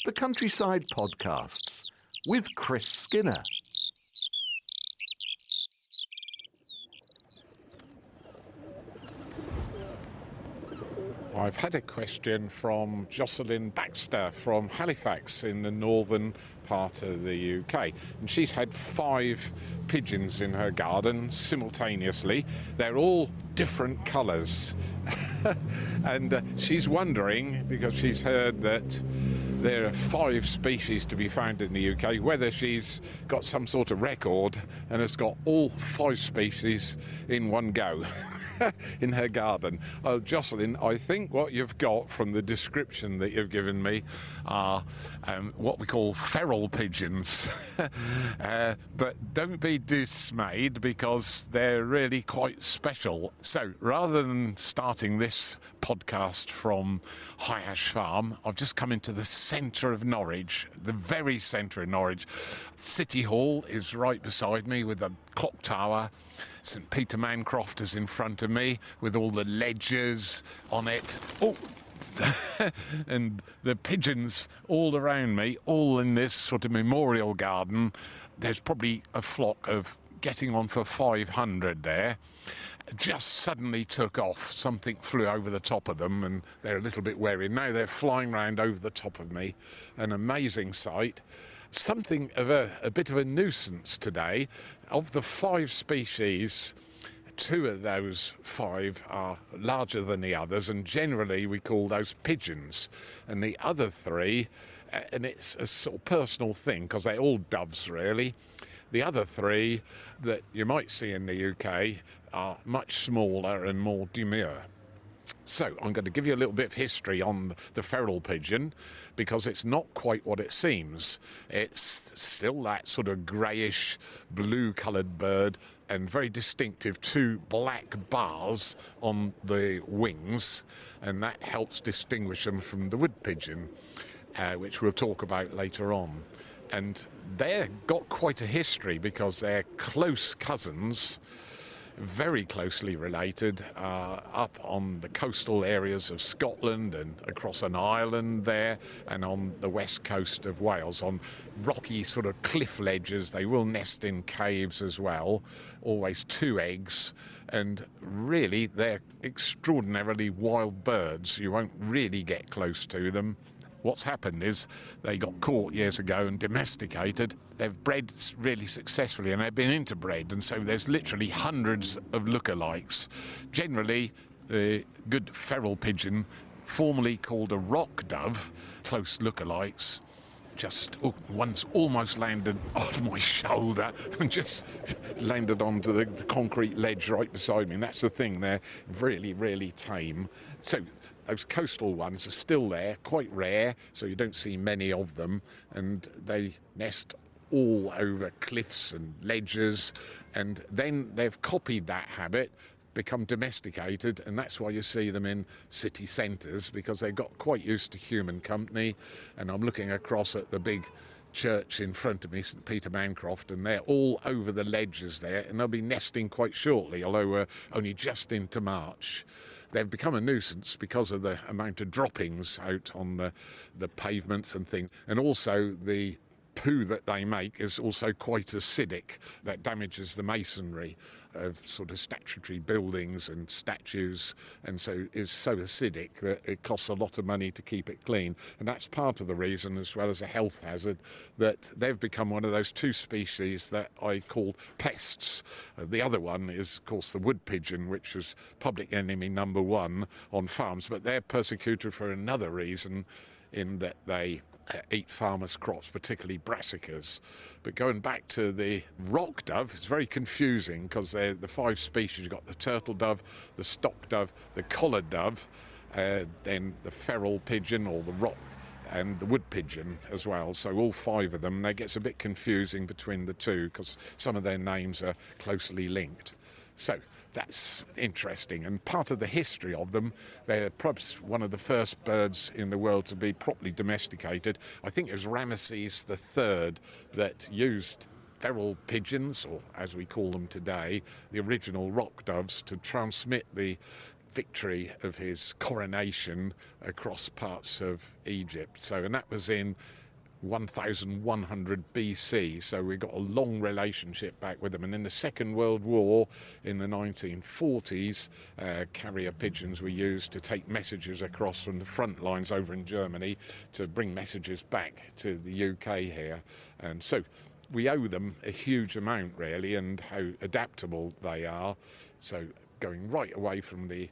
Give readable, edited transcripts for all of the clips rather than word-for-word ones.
The Countryside Podcasts with Chris Skinner. I've had a question from Jocelyn Baxter from Halifax in the northern part of the UK. And she's had 5 pigeons in her garden simultaneously. They're all different colours. And she's wondering, because she's heard that there are 5 species to be found in the UK, whether she's got some sort of record and has got all 5 species in one go. In her garden. Jocelyn, I think what you've got from the description that you've given me are what we call feral pigeons. But don't be dismayed, because they're really quite special. So rather than starting this podcast from High Ash Farm, I've just come into the centre of Norwich, the very centre of Norwich. City Hall is right beside me with the clock tower. St Peter Mancroft is in front of me with all the ledgers on it. Oh, and the pigeons all around me, all in this sort of memorial garden. There's probably a flock of getting on for 500 there. Just suddenly took off. Something flew over the top of them and they're a little bit wary. Now they're flying around over the top of me. An amazing sight. Something of a bit of a nuisance today. Of the 5 species, 2 of those 5 are larger than the others, and generally we call those pigeons. And the other 3, and it's a sort of personal thing because they're all doves really, the other 3 that you might see in the UK are much smaller and more demure. So I'm going to give you a little bit of history on the feral pigeon, because it's not quite what it seems. It's still that sort of greyish blue coloured bird, and very distinctive 2 black bars on the wings, and that helps distinguish them from the wood pigeon, which we'll talk about later on. And they've got quite a history because they're close cousins, very closely related, up on the coastal areas of Scotland and across an island there, and on the west coast of Wales, on rocky sort of cliff ledges. They will nest in caves as well, always 2 eggs, and really they're extraordinarily wild birds. You won't really get close to them. What's happened is they got caught years ago and domesticated. They've bred really successfully, and they've been interbred, and so there's literally hundreds of lookalikes. Generally, the good feral pigeon, formerly called a rock dove, close lookalikes. One's almost landed on my shoulder and just landed onto the concrete ledge right beside me. And that's the thing, they're really, really tame. So those coastal ones are still there, quite rare, so you don't see many of them. And they nest all over cliffs and ledges. And then they've copied that habit, become domesticated, and that's why you see them in city centres, because they got quite used to human company. And I'm looking across at the big church in front of me, St Peter Mancroft, and they're all over the ledges there, and they'll be nesting quite shortly, although we're only just into March. They've become a nuisance because of the amount of droppings out on the pavements and things, and also the poo that they make is also quite acidic. That damages the masonry of sort of statutory buildings and statues, and so is so acidic that it costs a lot of money to keep it clean. And that's part of the reason, as well as a health hazard, that they've become one of those 2 species that I call pests. The other one is, of course, the wood pigeon, which is public enemy number 1 on farms, but they're persecuted for another reason, in that they eat farmers' crops, particularly brassicas. But going back to the rock dove, it's very confusing, because they're the 5 species. You've got the turtle dove, the stock dove, the collared dove, then the feral pigeon, or the rock, and the wood pigeon as well. So all 5 of them. That gets a bit confusing between the 2, because some of their names are closely linked. So that's interesting, and part of the history of them, they're perhaps one of the first birds in the world to be properly domesticated. I think it was Rameses III that used feral pigeons, or as we call them today, the original rock doves, to transmit the victory of his coronation across parts of Egypt. And that was in 1100 BC, so we got a long relationship back with them. And in the Second World War in the 1940s, carrier pigeons were used to take messages across from the front lines over in Germany to bring messages back to the UK here. And so we owe them a huge amount, really, and how adaptable they are. So going right away from the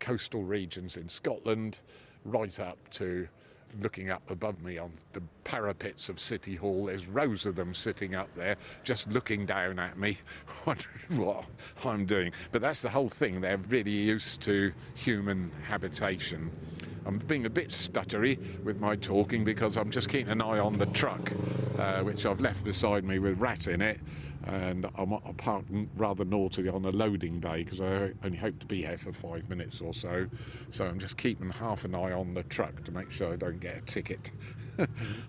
coastal regions in Scotland right up to looking up above me on the parapets of City Hall. There's rows of them sitting up there just looking down at me, wondering what I'm doing. But that's the whole thing. They're really used to human habitation. I'm being a bit stuttery with my talking because I'm just keeping an eye on the truck, which I've left beside me with Rat in it, and I'm parked rather naughtily on a loading bay because I only hope to be here for 5 minutes or so. So I'm just keeping half an eye on the truck to make sure I don't get a ticket.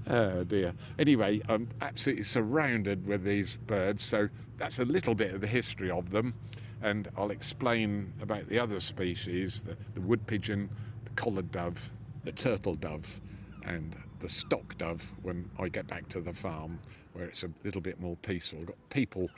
Oh dear. Anyway, I'm absolutely surrounded with these birds, so that's a little bit of the history of them, and I'll explain about the other species, the wood pigeon, the collared dove, the turtle dove, and the stock dove when I get back to the farm, where it's a little bit more peaceful. I've got people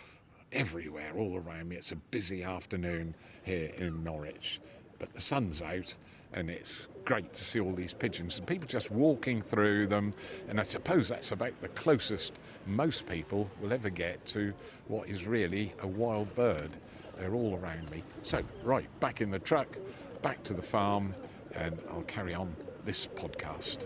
everywhere, all around me. It's a busy afternoon here in Norwich, but the sun's out and it's great to see all these pigeons and people just walking through them. And I suppose that's about the closest most people will ever get to what is really a wild bird. They're all around me. So, right, back in the truck, back to the farm, and I'll carry on this podcast.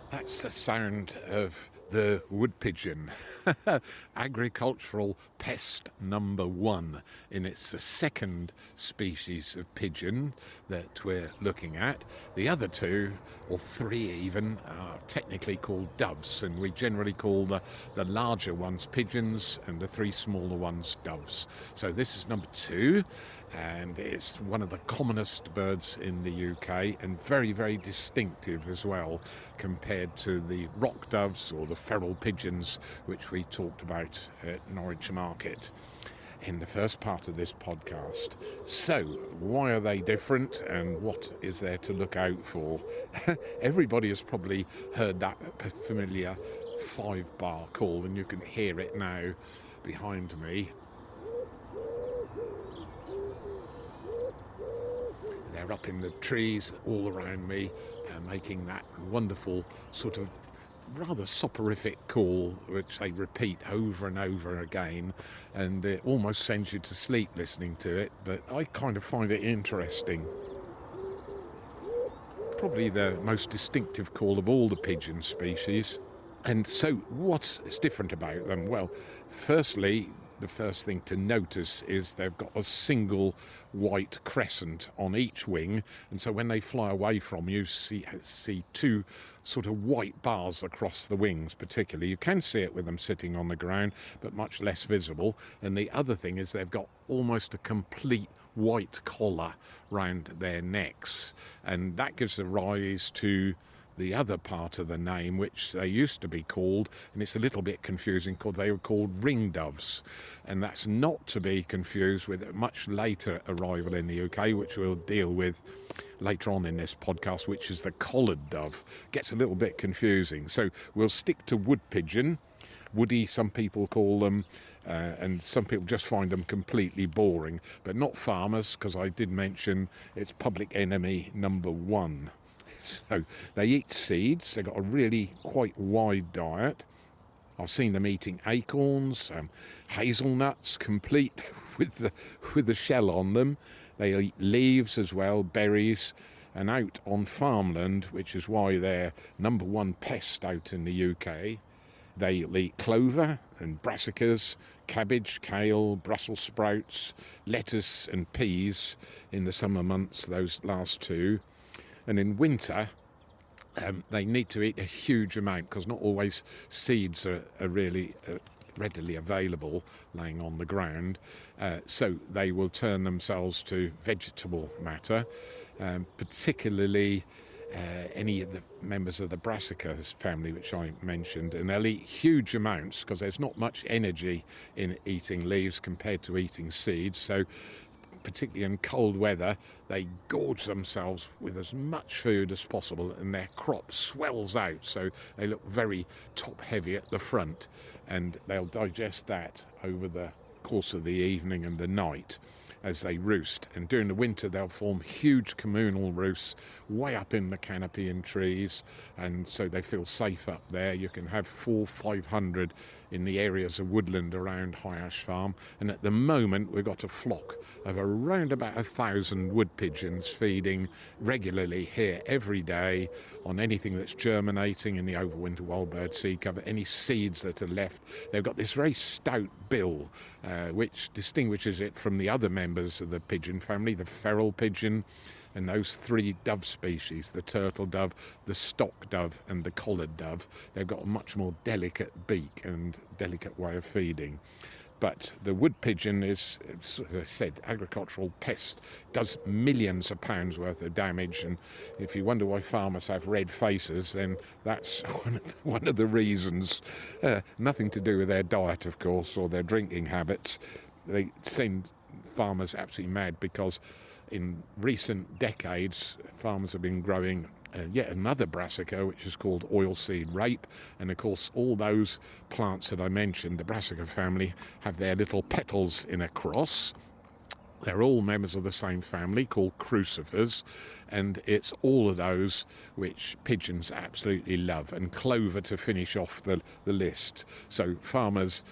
That's the sound of the wood pigeon, agricultural pest number 1, and it's the second species of pigeon that we're looking at. The other two, or three even, are technically called doves, and we generally call the larger ones pigeons and the three smaller ones doves. So this is number 2, and it's one of the commonest birds in the UK and very, very distinctive as well compared to the rock doves or the feral pigeons which we talked about at Norwich Market in the first part of this podcast. So, why are they different and what is there to look out for? Everybody has probably heard that familiar 5-bar call, and you can hear it now behind me. They're up in the trees all around me, making that wonderful sort of rather soporific call, which they repeat over and over again, and it almost sends you to sleep listening to it, but I kind of find it interesting. Probably the most distinctive call of all the pigeon species. And so what's different about them? Well, firstly, the first thing to notice is they've got a single white crescent on each wing, and so when they fly away from you, see two sort of white bars across the wings particularly. You can see it with them sitting on the ground, but much less visible. And the other thing is they've got almost a complete white collar round their necks, and that gives the rise to the other part of the name, which they used to be called, and it's a little bit confusing, they were called ring doves, and that's not to be confused with a much later arrival in the UK, which we'll deal with later on in this podcast, which is the collared dove. Gets a little bit confusing, so we'll stick to wood pigeon. Woody, some people call them, and some people just find them completely boring, but not farmers, because I did mention it's public enemy number 1. So they eat seeds. They've got a really quite wide diet. I've seen them eating acorns, hazelnuts, complete with the shell on them. They eat leaves as well, berries, and out on farmland, which is why they're number 1 pest out in the UK. They eat clover and brassicas, cabbage, kale, Brussels sprouts, lettuce and peas in the summer months, those last two. And in winter, they need to eat a huge amount because not always seeds are really readily available laying on the ground. So they will turn themselves to vegetable matter, particularly any of the members of the brassica family, which I mentioned, and they'll eat huge amounts because there's not much energy in eating leaves compared to eating seeds. So particularly in cold weather, they gorge themselves with as much food as possible, and their crop swells out, so they look very top heavy at the front, and they'll digest that over the course of the evening and the night as they roost. And during the winter they'll form huge communal roosts way up in the canopy in trees, and so they feel safe up there. You can have 400-500 in the areas of woodland around High Ash Farm, and at the moment we've got a flock of around about 1,000 wood pigeons feeding regularly here every day on anything that's germinating in the overwinter wild bird seed cover, any seeds that are left. They've got this very stout bill which distinguishes it from the other members of the pigeon family, the feral pigeon, and those 3 dove species, the turtle dove, the stock dove and the collared dove. They've got a much more delicate beak and delicate way of feeding. But the wood pigeon is, as I said, agricultural pest, does millions of pounds worth of damage, and if you wonder why farmers have red faces, then that's one of the reasons. Nothing to do with their diet, of course, or their drinking habits. They send farmers absolutely mad because in recent decades farmers have been growing yet another brassica, which is called oilseed rape, and of course all those plants that I mentioned, the brassica family, have their little petals in a cross. They're all members of the same family called crucifers, and it's all of those which pigeons absolutely love, and clover to finish off the list. So farmers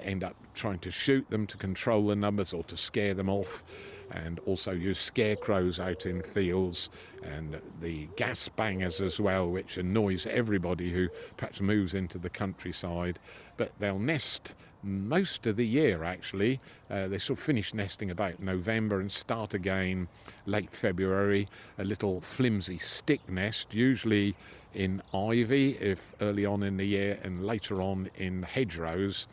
end up trying to shoot them to control the numbers or to scare them off, and also use scarecrows out in fields, and the gas bangers as well, which annoys everybody who perhaps moves into the countryside. But they'll nest most of the year, actually. They sort of finish nesting about November and start again late February. A little flimsy stick nest, usually in ivy if early on in the year, and later on in hedgerows.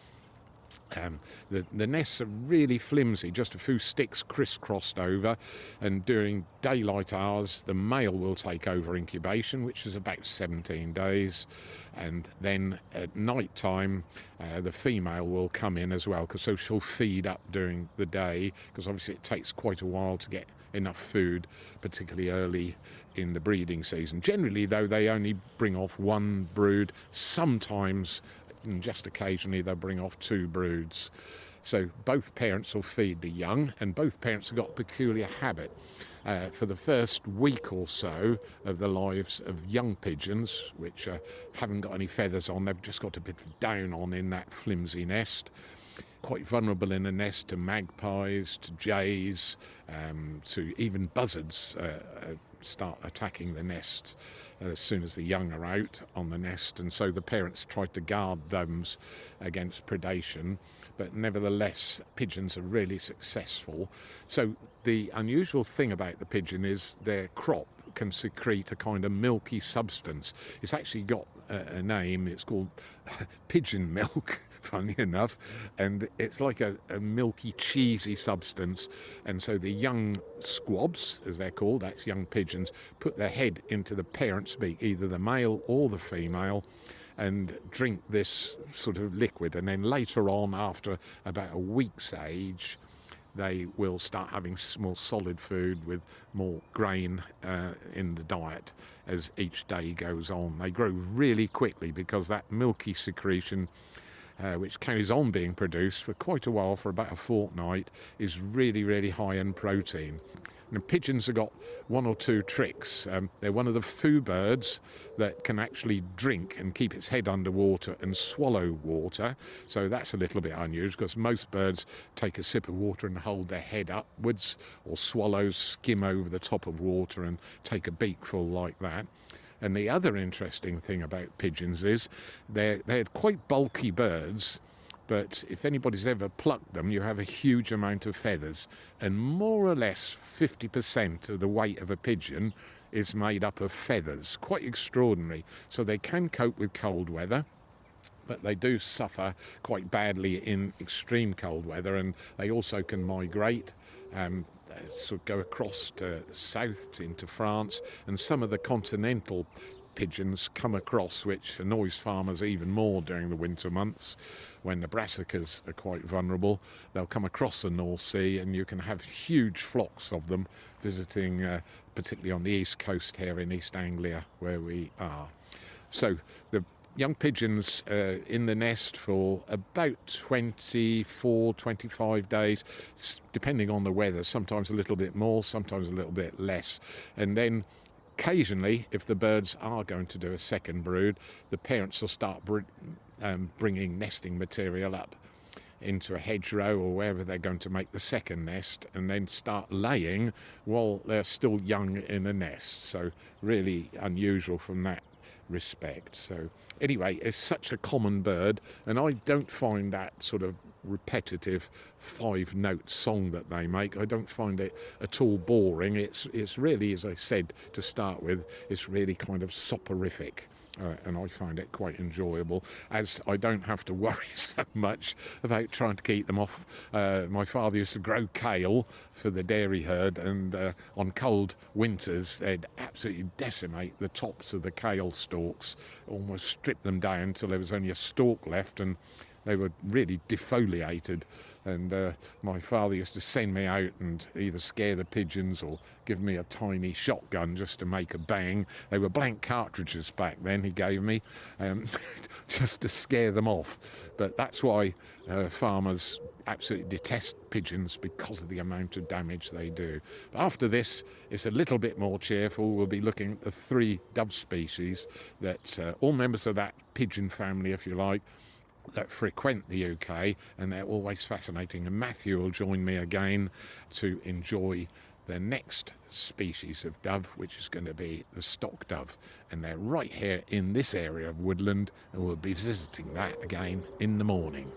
The nests are really flimsy, just a few sticks crisscrossed over, and during daylight hours the male will take over incubation, which is about 17 days, and then at night time the female will come in as well, because so she'll feed up during the day, because obviously it takes quite a while to get enough food, particularly early in the breeding season. Generally though, they only bring off 1 brood, sometimes and just occasionally they'll bring off 2 broods. So both parents will feed the young, and both parents have got a peculiar habit. For the first week or so of the lives of young pigeons, which haven't got any feathers on, they've just got a bit of down on in that flimsy nest, quite vulnerable in a nest to magpies, to jays, to even buzzards start attacking the nest as soon as the young are out on the nest, and so the parents try to guard them against predation, but nevertheless pigeons are really successful. So the unusual thing about the pigeon is their crop can secrete a kind of milky substance. It's actually got a name, it's called pigeon milk, funny enough, and it's like a milky cheesy substance, and so the young squabs, as they're called, that's young pigeons, put their head into the parent's beak, either the male or the female, and drink this sort of liquid, and then later on, after about a week's age, they will start having more solid food with more grain in the diet as each day goes on. They grow really quickly because that milky secretion, which carries on being produced for quite a while, for about a fortnight, is really, really high in protein. And pigeons have got 1 or 2 tricks. They're one of the few birds that can actually drink and keep its head underwater and swallow water. So that's a little bit unusual, because most birds take a sip of water and hold their head upwards, or swallows skim over the top of water and take a beakful like that. And the other interesting thing about pigeons is they're quite bulky birds, but if anybody's ever plucked them, you have a huge amount of feathers, and more or less 50% of the weight of a pigeon is made up of feathers. Quite extraordinary. So they can cope with cold weather, but they do suffer quite badly in extreme cold weather, and they also can migrate sort of go across to south into France, and some of the continental pigeons come across, which annoys farmers even more during the winter months when the brassicas are quite vulnerable. They'll come across the North Sea, and you can have huge flocks of them visiting, particularly on the east coast here in East Anglia where we are. So the young pigeons in the nest for about 24, 25 days, depending on the weather, sometimes a little bit more, sometimes a little bit less. And then occasionally, if the birds are going to do a second brood, the parents will start bringing nesting material up into a hedgerow or wherever they're going to make the second nest, and then start laying while they're still young in a nest. So really unusual from that respect. So anyway, it's such a common bird, and I don't find that sort of repetitive 5-note song that they make, I don't find it at all boring. It's really, as I said to start with, it's really kind of soporific. And I find it quite enjoyable, as I don't have to worry so much about trying to keep them off. My father used to grow kale for the dairy herd, and on cold winters they'd absolutely decimate the tops of the kale stalks, almost strip them down until there was only a stalk left, and they were really defoliated. And my father used to send me out and either scare the pigeons or give me a tiny shotgun just to make a bang. They were blank cartridges back then, he gave me, just to scare them off. But that's why farmers absolutely detest pigeons, because of the amount of damage they do. But after this, it's a little bit more cheerful. We'll be looking at the 3 dove species that all members of that pigeon family, if you like, that frequent the UK, and they're always fascinating. And Matthew will join me again to enjoy the next species of dove, which is going to be the stock dove, and they're right here in this area of woodland, and we'll be visiting that again in the morning.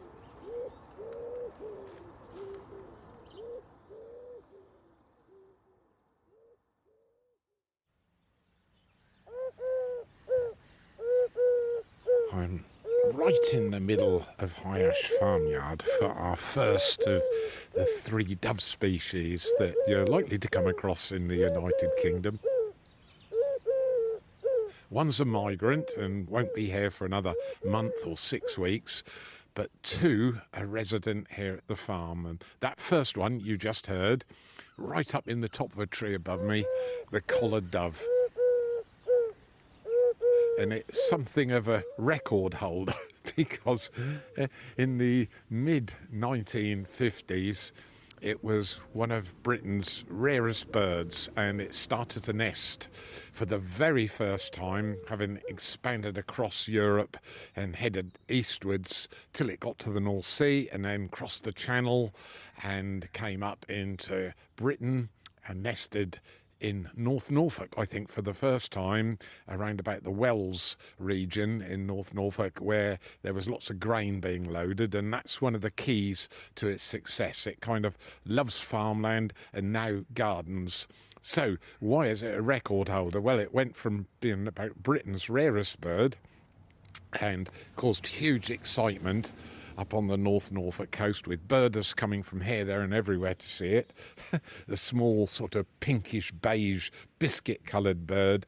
I'm right in the middle of High Ash Farmyard for our first of the 3 dove species that you're likely to come across in the United Kingdom. One's a migrant and won't be here for another month or 6 weeks, but 2 are resident here at the farm. And that first one you just heard, right up in the top of a tree above me, the collared dove. And it's something of a record holder because in the mid-1950s it was one of Britain's rarest birds, and it started to nest for the very first time, having expanded across Europe and headed eastwards till it got to the North Sea, and then crossed the Channel and came up into Britain and nested in North Norfolk, I think, for the first time, around about the Welsh region in North Norfolk, where there was lots of grain being loaded, and that's one of the keys to its success. It kind of loves farmland and now gardens. So why is it a record holder? Well, it went from being about Britain's rarest bird and caused huge excitement up on the North Norfolk coast, with birders coming from here, there and everywhere to see it. The small sort of pinkish beige biscuit coloured bird,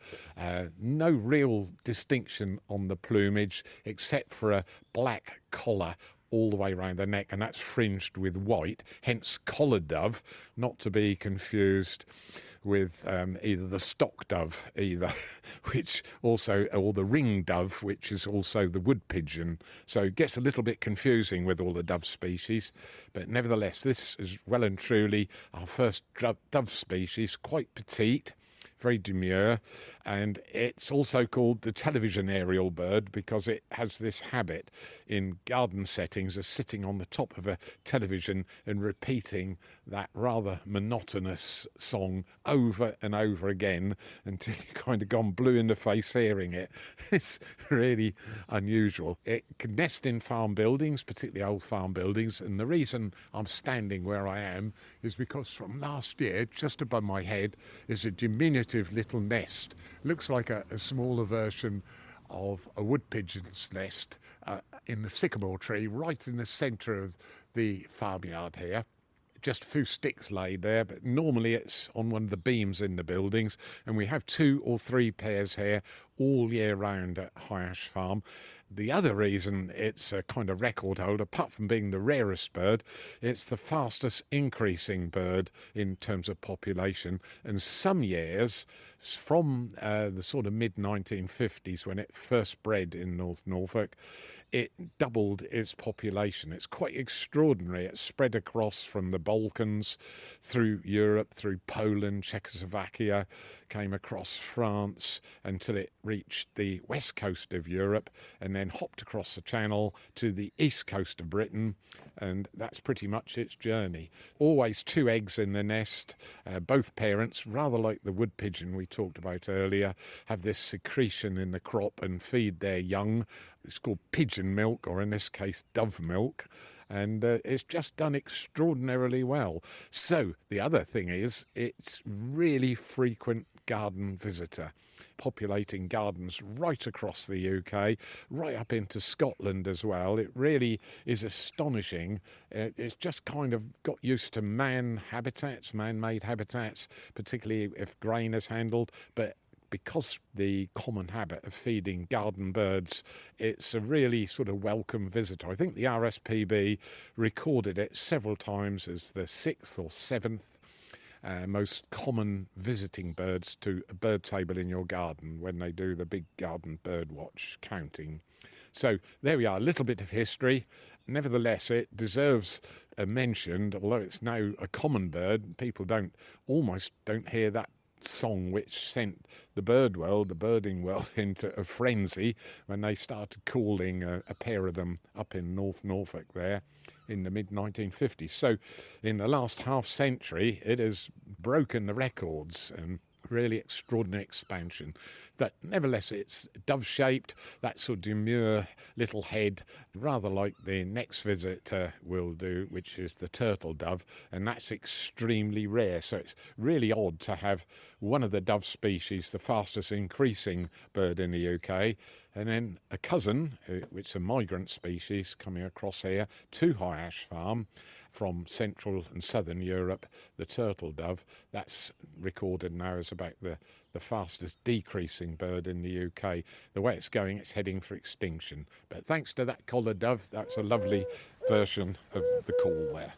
no real distinction on the plumage except for a black collar all the way around the neck, and that's fringed with white, hence collared dove, not to be confused with either the stock dove which also, or the ring dove, which is also the wood pigeon. So it gets a little bit confusing with all the dove species, but nevertheless this is well and truly our first dove species, quite petite, very demure, and it's also called the television aerial bird because it has this habit in garden settings of sitting on the top of a television and repeating that rather monotonous song over and over again until you've kind of gone blue in the face hearing it. It's really unusual. It can nest in farm buildings, particularly old farm buildings, and the reason I'm standing where I am is because from last year, just above my head, is a diminutive little nest. Looks like a smaller version of a wood pigeon's nest in the sycamore tree right in the centre of the farmyard here. just a few sticks laid there, but normally it's on one of the beams in the buildings, and we have 2 or 3 pairs here all year round at High Ash Farm. The other reason it's a kind of record holder, apart from being the rarest bird, it's the fastest increasing bird in terms of population. And some years, from the sort of mid-1950s when it first bred in North Norfolk, it doubled its population. It's quite extraordinary. It spread across from the Balkans, through Europe, through Poland, Czechoslovakia, came across France until it reached the west coast of Europe, and then hopped across the channel to the east coast of Britain, and that's pretty much its journey. Always 2 eggs in the nest. Both parents, rather like the wood pigeon we talked about earlier, have this secretion in the crop and feed their young. It's called pigeon milk, or in this case dove milk, and it's just done extraordinarily well. So the other thing is, it's really frequent garden visitor, populating gardens right across the UK, right up into Scotland as well. It really is astonishing. It's just kind of got used to man-made habitats, particularly if grain is handled, but because the common habit of feeding garden birds, it's a really sort of welcome visitor. I think the RSPB recorded it several times as the 6th or 7th most common visiting birds to a bird table in your garden when they do the big garden bird watch counting. So there we are, a little bit of history. Nevertheless, it deserves a mention, although it's now a common bird. People almost don't hear that song which sent the birding world into a frenzy when they started calling a pair of them up in North Norfolk there in the mid-1950s. So in the last half century, it has broken the records and really extraordinary expansion. But nevertheless, it's dove-shaped, that sort of demure little head, rather like the next visitor will do, which is the turtle dove, and that's extremely rare. So it's really odd to have one of the dove species, the fastest increasing bird in the UK, and then a cousin, which is a migrant species coming across here to High Ash Farm from Central and Southern Europe, the turtle dove. That's recorded now as about the fastest decreasing bird in the UK. The way it's going, it's heading for extinction. But thanks to that collared dove, that's a lovely version of the call there.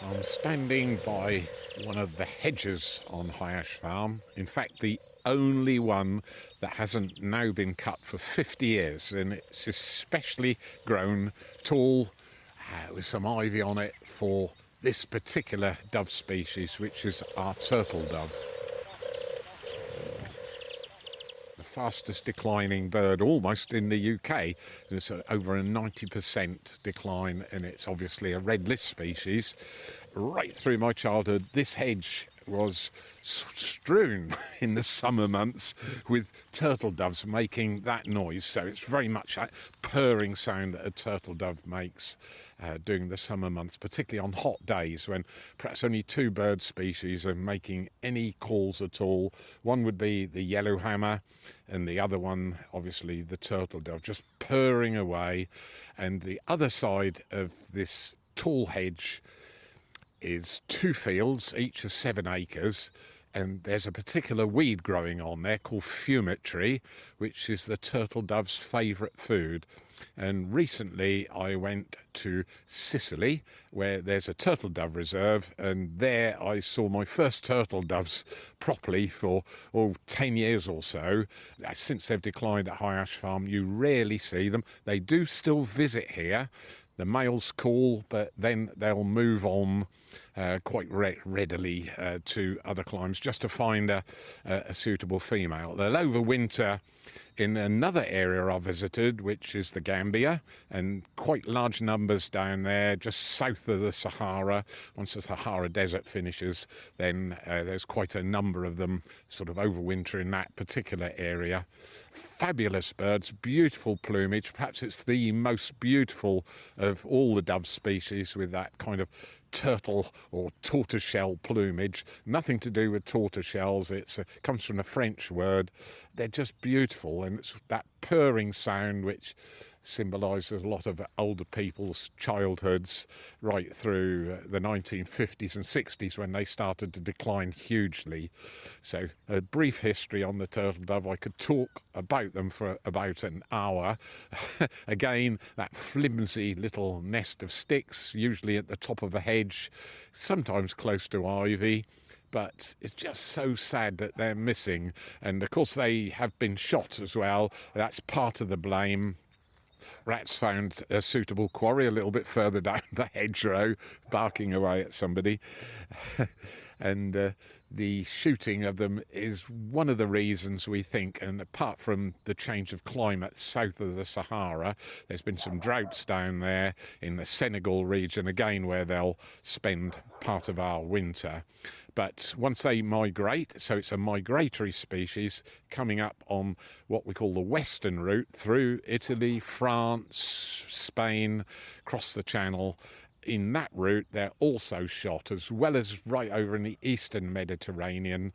I'm standing by one of the hedges on High Ash Farm. In fact, the only one that hasn't now been cut for 50 years, and it's especially grown tall with some ivy on it for this particular dove species, which is our turtle dove. The fastest declining bird almost in the UK. There's over a 90% decline, and it's obviously a red list species. Right through my childhood, this hedge was strewn in the summer months with turtle doves making that noise. So it's very much that purring sound that a turtle dove makes during the summer months, particularly on hot days when perhaps only 2 bird species are making any calls at all. One would be the yellowhammer, and the other one, obviously, the turtle dove, just purring away. And the other side of this tall hedge is 2 fields, each of 7 acres, and there's a particular weed growing on there called fumitory, which is the turtle dove's favourite food. And recently I went to Sicily, where there's a turtle dove reserve, and there I saw my first turtle doves properly for 10 years or so. Since they've declined at High Ash Farm, you rarely see them. They do still visit here. The males call, but then they'll move on quite readily to other climes just to find a suitable female. They'll overwinter in another area I visited, which is the Gambia, and quite large numbers down there just south of the Sahara. Once the Sahara Desert finishes, then there's quite a number of them sort of overwinter in that particular area. Fabulous birds, beautiful plumage. Perhaps it's the most beautiful of of all the dove species with that kind of turtle or tortoiseshell plumage. Nothing to do with tortoiseshells. It comes from a French word. They're just beautiful, and it's that purring sound which symbolises a lot of older people's childhoods right through the 1950s and 60s when they started to decline hugely. So a brief history on the turtle dove. I could talk about them for about an hour. Again, that flimsy little nest of sticks, usually at the top of a hedge, sometimes close to ivy. But it's just so sad that they're missing. And of course they have been shot as well. That's part of the blame. Rats found a suitable quarry a little bit further down the hedgerow, barking away at somebody. And the shooting of them is one of the reasons we think, and apart from the change of climate south of the Sahara, there's been some droughts down there in the Senegal region, again, where they'll spend part of our winter. But once they migrate, so it's a migratory species coming up on what we call the western route through Italy, France, Spain, across the Channel. In that route, they're also shot, as well as right over in the eastern Mediterranean,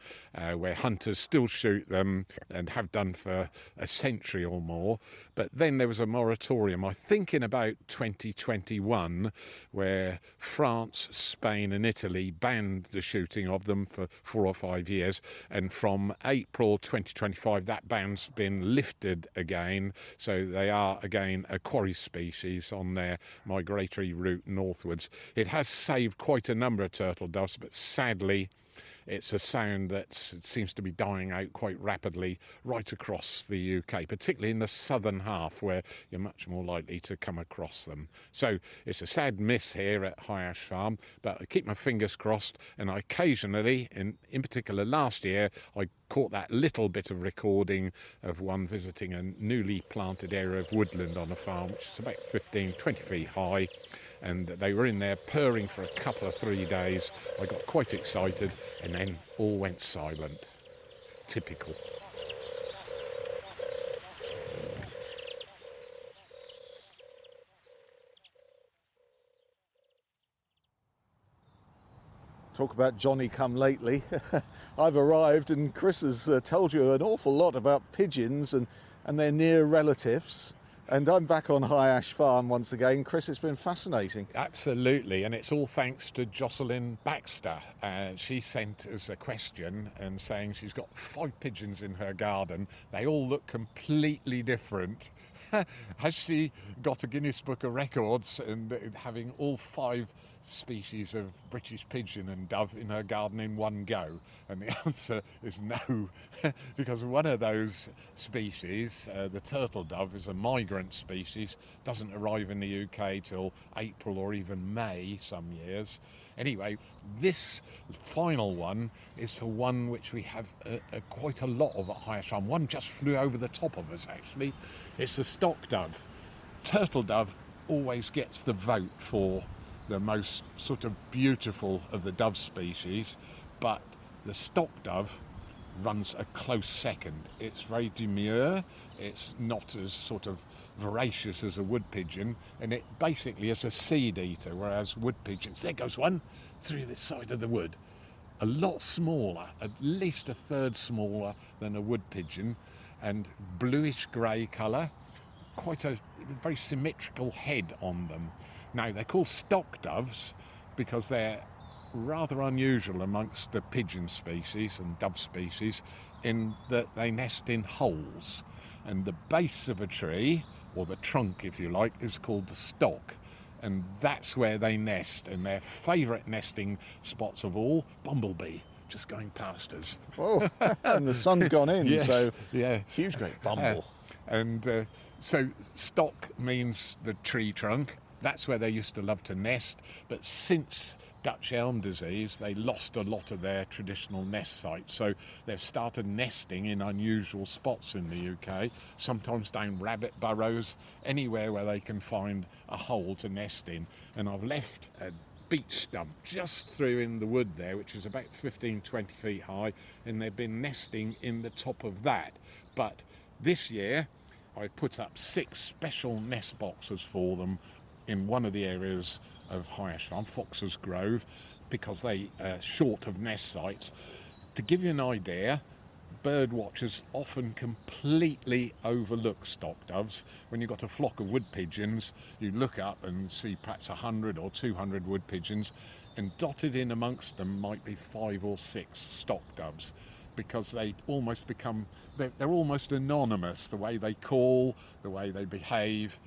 where hunters still shoot them and have done for a century or more. But then there was a moratorium, I think in about 2021, where France, Spain and Italy banned the shooting of them for 4 or 5 years. And from April 2025, that ban's been lifted again. So they are again a quarry species on their migratory route northwards. It has saved quite a number of turtle doves, but sadly it's a sound that seems to be dying out quite rapidly right across the UK, particularly in the southern half where you're much more likely to come across them. So it's a sad miss here at High Ash Farm, but I keep my fingers crossed, and I occasionally, in particular last year, I caught that little bit of recording of one visiting a newly planted area of woodland on a farm, which is about 15-20 feet high, and they were in there purring for a couple of 3 days. I got quite excited, and then all went silent. Typical. Talk about Johnny come lately. I've arrived and Chris has told you an awful lot about pigeons and their near relatives. And I'm back on High Ash Farm once again. Chris, it's been fascinating. Absolutely, and it's all thanks to Jocelyn Baxter. She sent us a question and saying she's got 5 pigeons in her garden. They all look completely different. Has she got a Guinness Book of Records and having all 5 species of British pigeon and dove in her garden in one go? And the answer is no, because one of those species, the turtle dove, is a migrant species, doesn't arrive in the UK till April or even May some years. Anyway, this final one is for one which we have quite a lot of at High Ash Farm. One just flew over the top of us, actually. It's the stock dove. Turtle dove always gets the vote for the most sort of beautiful of the dove species, but the stock dove runs a close second. It's very demure, it's not as sort of voracious as a wood pigeon, and it basically is a seed eater, whereas wood pigeons, there goes one through the side of the wood, a lot smaller, at least a third smaller than a wood pigeon, and bluish grey colour, quite a very symmetrical head on them. Now, they're called stock doves because they're rather unusual amongst the pigeon species and dove species in that they nest in holes. And the base of a tree, or the trunk if you like, is called the stock. And that's where they nest. And their favourite nesting spots of all, bumblebee, just going past us. Oh, and the sun's gone in, yes, so yeah. huge great bumble. So stock means the tree trunk. That's where they used to love to nest. But since Dutch elm disease, they lost a lot of their traditional nest sites. So they've started nesting in unusual spots in the UK, sometimes down rabbit burrows, anywhere where they can find a hole to nest in. And I've left a beech stump just through in the wood there, which is about 15-20 feet high, and they've been nesting in the top of that. But this year I put up 6 special nest boxes for them, in one of the areas of High Ash Farm, Foxes Grove, because they are short of nest sites. To give you an idea, bird watchers often completely overlook stock doves. When you've got a flock of wood pigeons, you look up and see perhaps 100 or 200 wood pigeons, and dotted in amongst them might be 5 or 6 stock doves, because they almost become, they're almost anonymous, the way they call, the way they behave.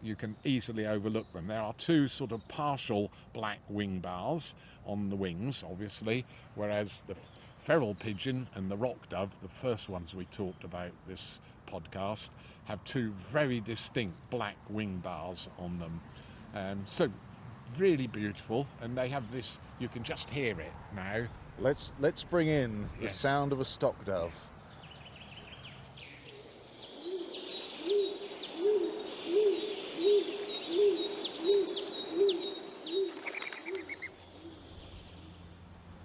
You can easily overlook them. There are 2 sort of partial black wing bars on the wings, obviously, whereas the feral pigeon and the rock dove, the first ones we talked about this podcast, have 2 very distinct black wing bars on them. So really beautiful, and they have this, you can just hear it now. Let's bring in the Yes. sound of a stock dove.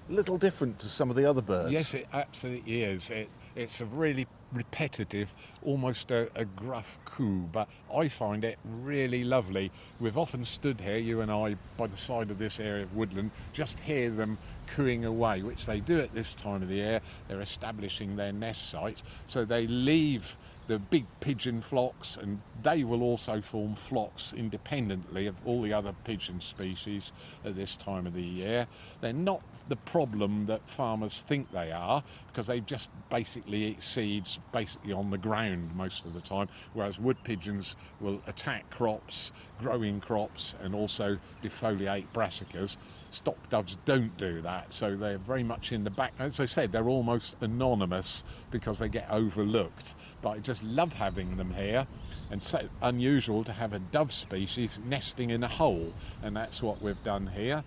A little different to some of the other birds. Yes, it absolutely is. It's a really repetitive, almost a gruff coo, but I find it really lovely. We've often stood here, you and I, by the side of this area of woodland, just hear them cooing away, which they do at this time of the year. They're establishing their nest sites, so they leave the big pigeon flocks, and they will also form flocks independently of all the other pigeon species at this time of the year. They're not the problem that farmers think they are, because they just basically eat seeds basically on the ground most of the time, whereas wood pigeons will attack crops, growing crops, and also defoliate brassicas. Stock doves don't do that, so they're very much in the back. As I said, they're almost anonymous because they get overlooked, but I just love having them here. And so unusual to have a dove species nesting in a hole, and that's what we've done here.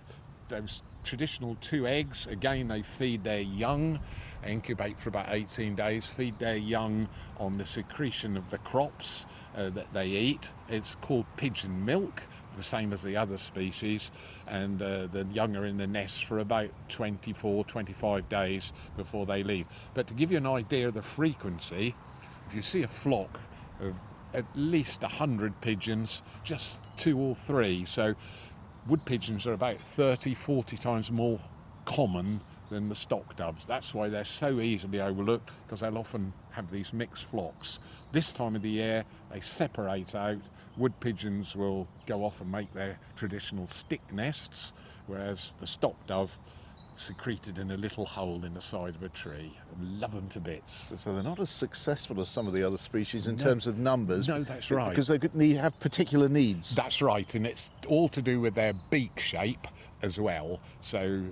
Those traditional 2 eggs, again they feed their young, incubate for about 18 days, feed their young on the secretion of the crops that they eat. It's called pigeon milk, the same as the other species, and the young are in the nest for about 24-25 days before they leave. But to give you an idea of the frequency, if you see a flock of at least 100 pigeons, just 2 or 3, so wood pigeons are about 30-40 times more common than the stock doves. That's why they're so easily overlooked, because they'll often have these mixed flocks. This time of the year they separate out. Wood pigeons will go off and make their traditional stick nests, whereas the stock dove secreted in a little hole in the side of a tree. Love them to bits. So they're not as successful as some of the other species in terms of numbers. No, that's right. Because they have particular needs. That's right, and it's all to do with their beak shape as well. So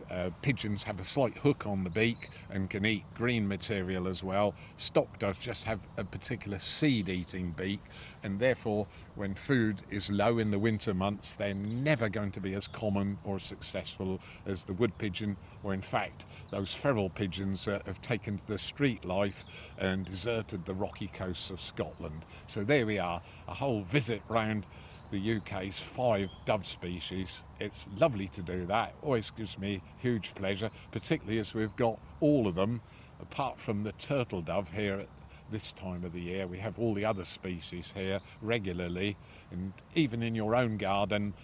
pigeons have a slight hook on the beak and can eat green material as well. Stock doves just have a particular seed-eating beak, and therefore when food is low in the winter months, they're never going to be as common or successful as the wood pigeon, or in fact those feral pigeons that have taken to the street life and deserted the rocky coasts of Scotland. So there we are, a whole visit round the UK's 5 dove species. It's lovely to do that. Always gives me huge pleasure, particularly as we've got all of them, apart from the turtle dove here at this time of the year. We have all the other species here regularly, and even in your own garden,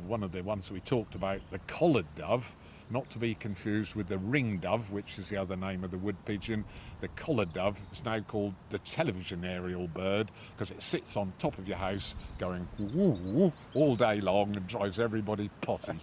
one of the ones we talked about, the collared dove, not to be confused with the ring dove, which is the other name of the wood pigeon. The collared dove is now called the television aerial bird, because it sits on top of your house going woo, woo, all day long and drives everybody potty.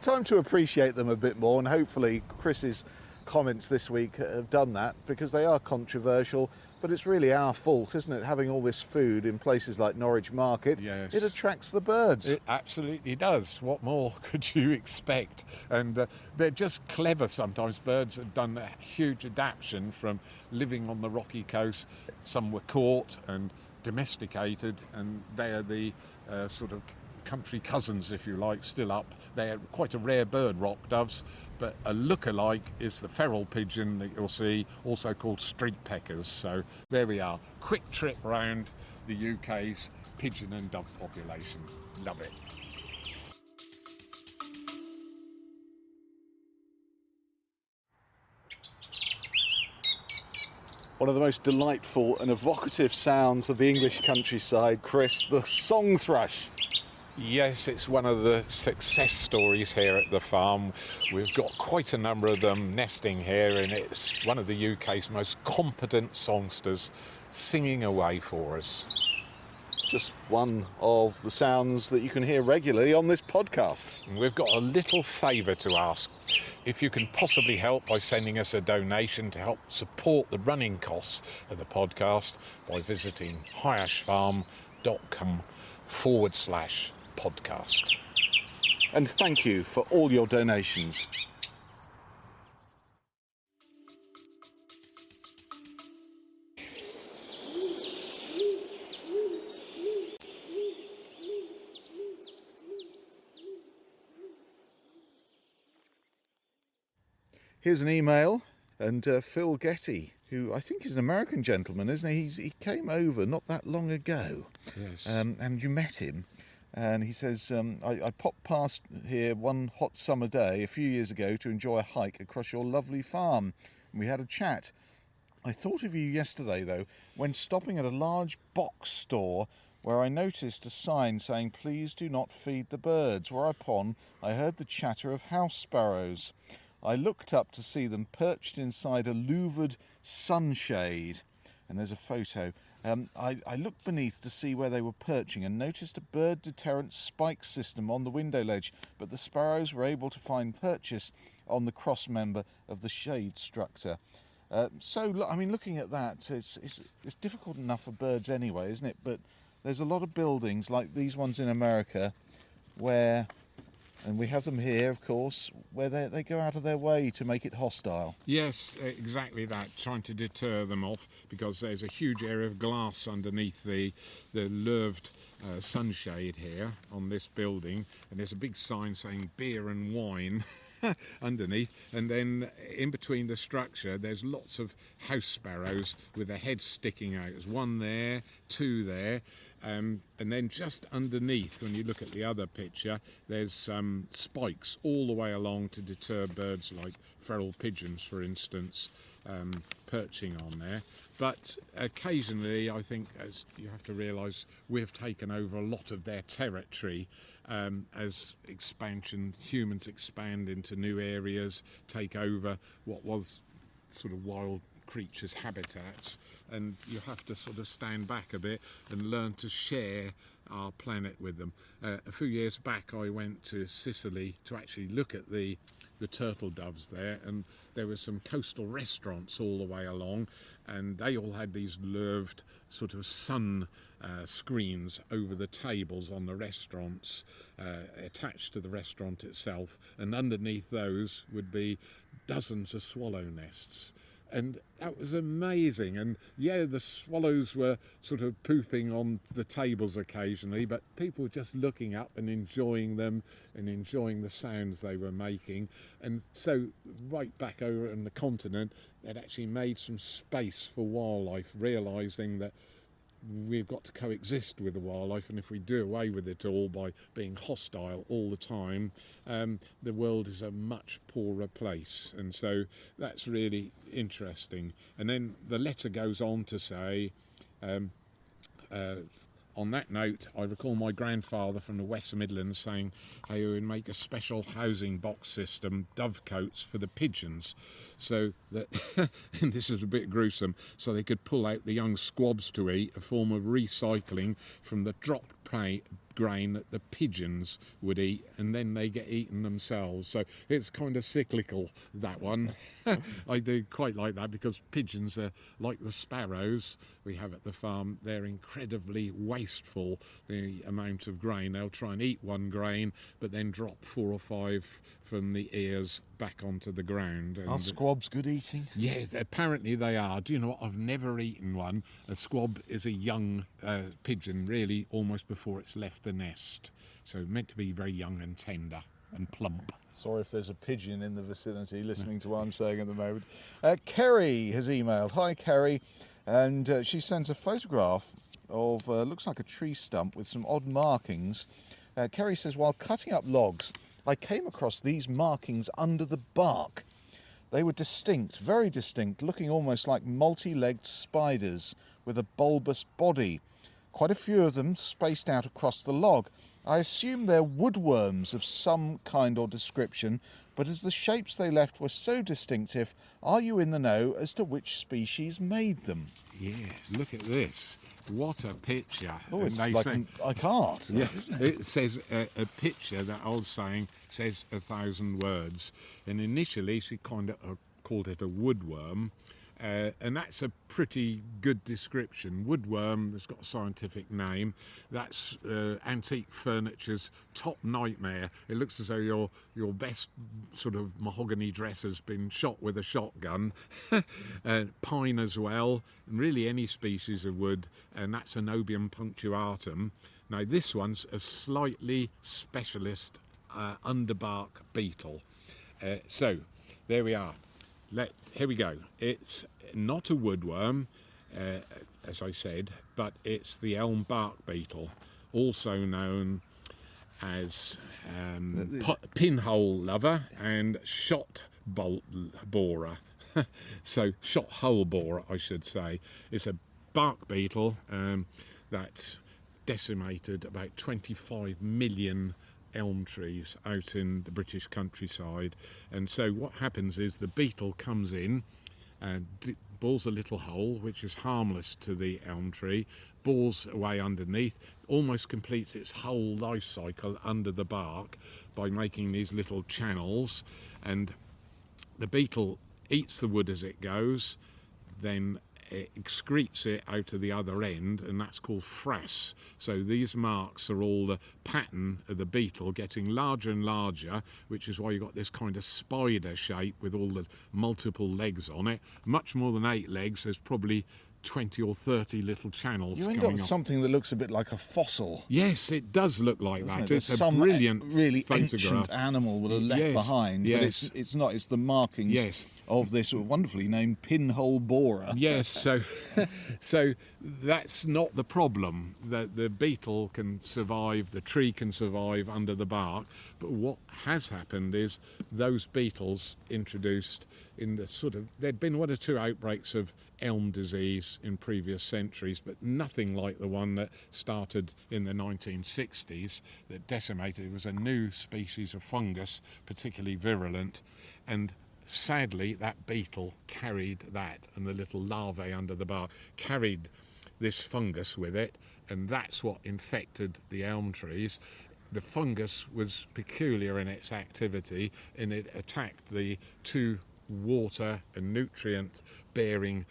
Time to appreciate them a bit more, and hopefully Chris's comments this week have done that, because they are controversial, but it's really our fault, isn't it, having all this food in places like Norwich Market? Yes. It attracts the birds. It absolutely does. What more could you expect? And they're just clever sometimes. Birds have done a huge adaptation from living on the rocky coast. Some were caught and domesticated, and they are the sort of country cousins, if you like, still up. They're quite a rare bird, rock doves, but a look-alike is the feral pigeon that you'll see, also called street peckers. So there we are, quick trip round the UK's pigeon and dove population. Love it. One of the most delightful and evocative sounds of the English countryside, Chris, the song thrush. Yes, it's one of the success stories here at the farm. We've got quite a number of them nesting here, and it's one of the UK's most competent songsters singing away for us. Just one of the sounds that you can hear regularly on this podcast. And we've got a little favour to ask. If you can possibly help by sending us a donation to help support the running costs of the podcast by visiting highashfarm.com/podcast. And thank you for all your donations. Here's an email, and Phil Getty, who I think is an American gentleman, isn't he? He came over not that long ago, Yes. And you met him, and he says, I popped past here one hot summer day a few years ago to enjoy a hike across your lovely farm, and we had a chat. I thought of you yesterday, though, when stopping at a large box store where I noticed a sign saying, "Please do not feed the birds," whereupon I heard the chatter of house sparrows. I looked up to see them perched inside a louvred sunshade, and there's a photo. I looked beneath to see where they were perching and noticed a bird deterrent spike system on the window ledge, but the sparrows were able to find purchase on the cross member of the shade structure. Looking at that, it's difficult enough for birds anyway, isn't it? But there's a lot of buildings like these ones in America where, and we have them here, of course, where they go out of their way to make it hostile. Yes, exactly that, trying to deter them off, because there's a huge area of glass underneath the louvred sunshade here on this building, and there's a big sign saying beer and wine underneath, and then in between the structure there's lots of house sparrows with their heads sticking out. There's one there, two there, and then just underneath, when you look at the other picture, there's spikes all the way along to deter birds like feral pigeons, for instance, perching on there. But occasionally, I think, as you have to realise, we've taken over a lot of their territory as humans expand into new areas, take over what was sort of wild creatures' habitats, and you have to sort of stand back a bit and learn to share our planet with them. A few years back I went to Sicily to actually look at the turtle doves there, and there were some coastal restaurants all the way along, and they all had these louvred sort of sun screens over the tables on the restaurants, attached to the restaurant itself, and underneath those would be dozens of swallow nests. And that was amazing. And yeah, the swallows were sort of pooping on the tables occasionally, but people were just looking up and enjoying them and enjoying the sounds they were making. And so right back over on the continent, they'd actually made some space for wildlife, realising that we've got to coexist with the wildlife, and if we do away with it all by being hostile all the time, the world is a much poorer place. And so that's really interesting. And then the letter goes on to say, on that note, I recall my grandfather from the West Midlands saying how he would make a special housing box system, dovecotes, for the pigeons, so that, and this is a bit gruesome, so they could pull out the young squabs to eat, a form of recycling from the dropped grain that the pigeons would eat, and then they get eaten themselves. So it's kind of cyclical, that one. I do quite like that, because pigeons are like the sparrows we have at the farm. They're incredibly wasteful, the amount of grain. They'll try and eat one grain, but then drop 4 or 5 from the ears back onto the ground. Are squabs good eating? Yes, apparently they are. Do you know what? I've never eaten one. A squab is a young pigeon, really, almost before it's left the nest. So meant to be very young and tender and plump. Sorry if there's a pigeon in the vicinity listening to what I'm saying at the moment. Kerry has emailed. Hi, Kerry. And she sends a photograph of, looks like a tree stump with some odd markings. Kerry says, while cutting up logs, I came across these markings under the bark. They were distinct, very distinct, looking almost like multi-legged spiders with a bulbous body. quite a few of them spaced out across the log. I assume they're woodworms of some kind or description, but as the shapes they left were so distinctive, are you in the know as to which species made them? Yes, look at this. What a picture. Oh, And it's they like say- an art, Yeah, isn't it? it says a picture, that old saying, says 1,000 words. And initially she kind of called it a woodworm. And that's a pretty good description. Woodworm, that's got a scientific name. That's antique furniture's top nightmare. It looks as though your best sort of mahogany dress has been shot with a shotgun. Pine as well, and really any species of wood, and that's Anobium punctuatum. Now this one's a slightly specialist underbark beetle. So there we are. Here we go. It's not a woodworm, as I said, but it's the elm bark beetle, also known as pinhole lover and shot bolt borer. So shot hole borer, I should say. It's a bark beetle that decimated about 25 million elm trees out in the British countryside. And so what happens is the beetle comes in and bores a little hole which is harmless to the elm tree, bores away underneath, almost completes its whole life cycle under the bark by making these little channels, and the beetle eats the wood as it goes, then it excretes it out of the other end, and that's called frass. So these marks are all the pattern of the beetle getting larger and larger, which is why you've got this kind of spider shape with all the multiple legs on it. Much more than 8 legs, there's probably 20 or 30 little channels You end going up with on. something that looks a bit like a fossil. Yes, it does look like Doesn't that. it? It's There's a some brilliant really photograph. ancient animal that are left Yes, behind, yes. but it's not. It's the markings Yes. of this wonderfully named pinhole borer. Yes, so that's not the problem. The beetle can survive, the tree can survive under the bark, but what has happened is those beetles introduced in the sort of, there'd been 1 or 2 outbreaks of elm disease in previous centuries, but nothing like the one that started in the 1960s that decimated. It was a new species of fungus, particularly virulent, and sadly that beetle carried that, and the little larvae under the bark carried this fungus with it, and that's what infected the elm trees. The fungus was peculiar in its activity, and it attacked the 2 water and nutrient bearing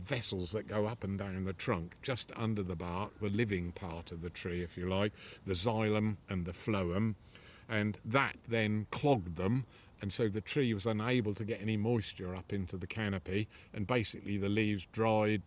vessels that go up and down the trunk just under the bark, the living part of the tree if you like, the xylem and the phloem, and that then clogged them, and so the tree was unable to get any moisture up into the canopy, and basically the leaves died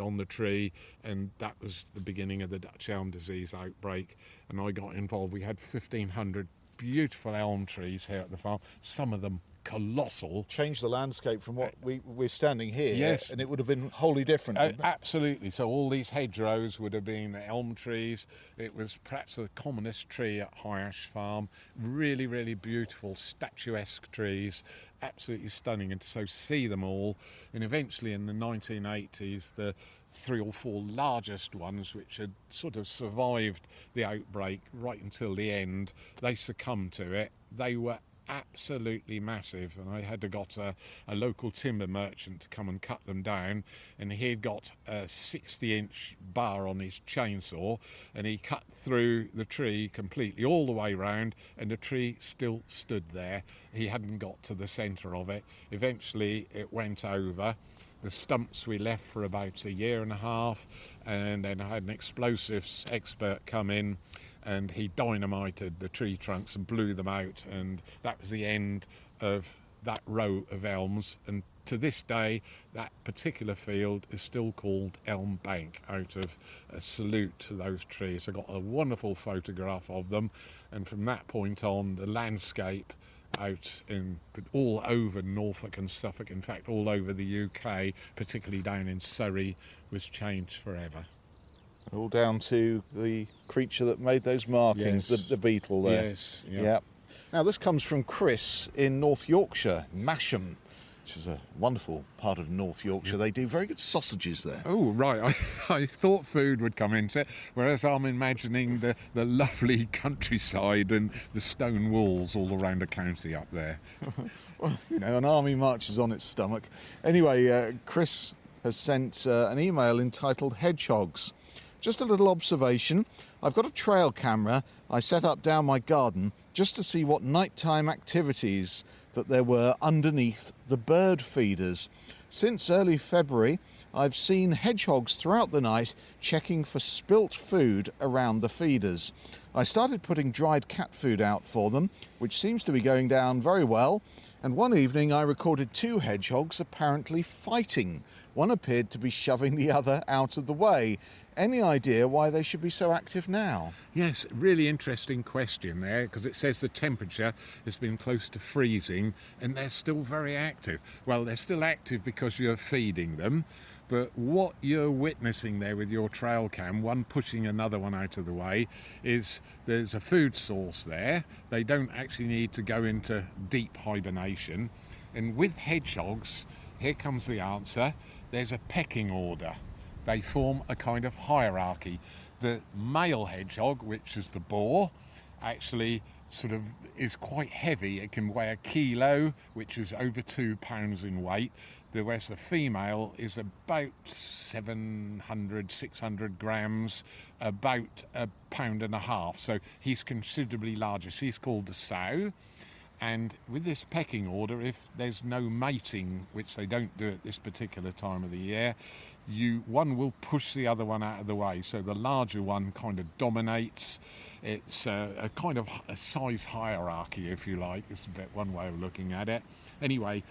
on the tree, and that was the beginning of the Dutch elm disease outbreak. And I got involved. We had 1,500 beautiful elm trees here at the farm, some of them colossal. Changed the landscape from what we're standing here, Yes. and it would have been wholly different. wouldn't it? Absolutely. So all these hedgerows would have been elm trees. It was perhaps the commonest tree at High Ash Farm. Really, really beautiful, statuesque trees, absolutely stunning. And so see them all. And eventually in the 1980s, the 3 or 4 largest ones, which had sort of survived the outbreak right until the end, they succumbed to it. They were absolutely massive, and I had to got a local timber merchant to come and cut them down, and he'd got a 60-inch bar on his chainsaw, and he cut through the tree completely all the way round, and the tree still stood there. He hadn't got to the centre of it. Eventually it went over. The stumps we left for about 1.5 years, and then I had an explosives expert come in, and he dynamited the tree trunks and blew them out, and that was the end of that row of elms. And to this day, that particular field is still called Elm Bank, out of a salute to those trees. I got a wonderful photograph of them, and from that point on, the landscape out in all over Norfolk and Suffolk, in fact all over the UK, particularly down in Surrey, was changed forever. All down to the creature that made those markings, Yes. the beetle there. Yes, yeah. Yeah. Now this comes from Chris in North Yorkshire, Masham. which is a wonderful part of North Yorkshire. They do very good sausages there. Oh, right. I thought food would come into it, whereas I'm imagining the lovely countryside and the stone walls all around the county up there. Well, you know, an army marches on its stomach. Anyway, Chris has sent an email entitled Hedgehogs. Just a little observation. I've got a trail camera I set up down my garden just to see what nighttime activities that there were underneath the bird feeders. Since early February, I've seen hedgehogs throughout the night checking for spilt food around the feeders. I started putting dried cat food out for them, which seems to be going down very well. And one evening I recorded 2 hedgehogs apparently fighting. One appeared to be shoving the other out of the way. Any idea why they should be so active now? Yes, really interesting question there, because it says the temperature has been close to freezing and they're still very active. Well, they're still active because you're feeding them, but what you're witnessing there with your trail cam, one pushing another one out of the way, is there's a food source there. They don't actually need to go into deep hibernation. And with hedgehogs, here comes the answer, there's a pecking order. They form a kind of hierarchy. The male hedgehog, which is the boar, actually sort of is quite heavy. It can weigh 1 kilo, which is over 2 pounds in weight. Whereas the female is about 700, 600 grams, about 1.5 pounds. So he's considerably larger. She's called the sow. And with this pecking order, if there's no mating, which they don't do at this particular time of the year, one will push the other one out of the way. So the larger one kind of dominates. It's a kind of a size hierarchy, if you like. It's one way of looking at it. Anyway,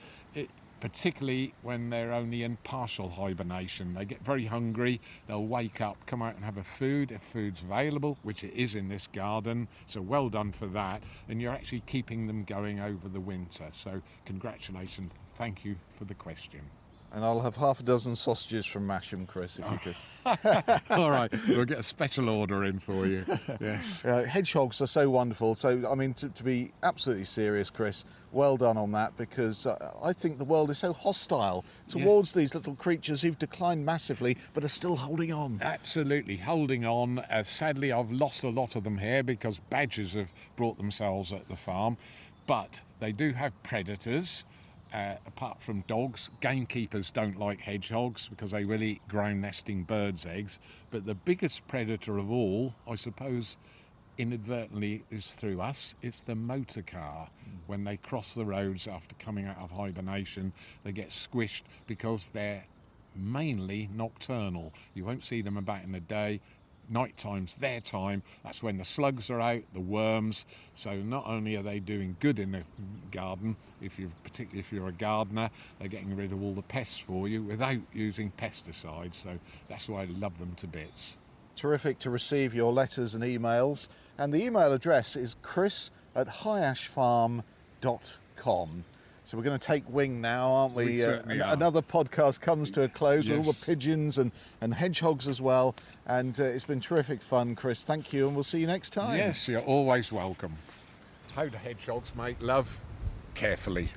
particularly when they're only in partial hibernation. They get very hungry, they'll wake up, come out and have a food if food's available, which it is in this garden, so well done for that. And you're actually keeping them going over the winter, so congratulations, thank you for the question. And I'll have half a dozen sausages from Masham, Chris, if you could. All right, we'll get a special order in for you. Yes. Hedgehogs are so wonderful. So, I mean, to be absolutely serious, Chris, well done on that, because I think the world is so hostile towards these little creatures who've declined massively but are still holding on. Absolutely, holding on. Sadly, I've lost a lot of them here because badgers have brought themselves at the farm. But they do have predators. Apart from dogs, gamekeepers don't like hedgehogs because they will eat ground nesting birds' eggs. But the biggest predator of all, I suppose, inadvertently is through us. It's the motor car. When they cross the roads after coming out of hibernation, they get squished because they're mainly nocturnal. You won't see them about in the day. Night time's their time. That's when the slugs are out, the worms. So not only are they doing good in the garden, particularly if you're a gardener, they're getting rid of all the pests for you without using pesticides. So that's why I love them to bits. Terrific to receive your letters and emails. And the email address is chris@highashfarm.com. So we're going to take wing now, aren't we? We certainly are. Another podcast comes to a close with all the pigeons and hedgehogs as well. And it's been terrific fun, Chris. Thank you, and we'll see you next time. Yes, you're always welcome. How do hedgehogs make love? Carefully.